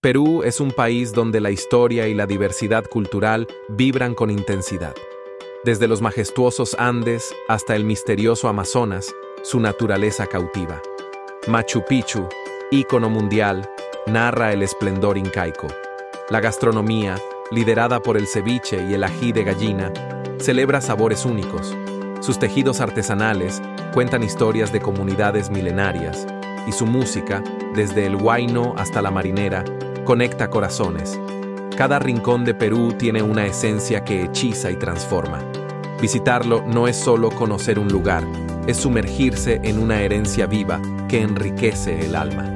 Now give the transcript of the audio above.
Perú es un país donde la historia y la diversidad cultural vibran con intensidad. Desde los majestuosos Andes hasta el misterioso Amazonas, su naturaleza cautiva. Machu Picchu, ícono mundial, narra el esplendor incaico. La gastronomía, liderada por el ceviche y el ají de gallina, celebra sabores únicos. Sus tejidos artesanales cuentan historias de comunidades milenarias, y su música, desde el huayno hasta la marinera, conecta corazones. Cada rincón de Perú tiene una esencia que hechiza y transforma. Visitarlo no es solo conocer un lugar, es sumergirse en una herencia viva que enriquece el alma.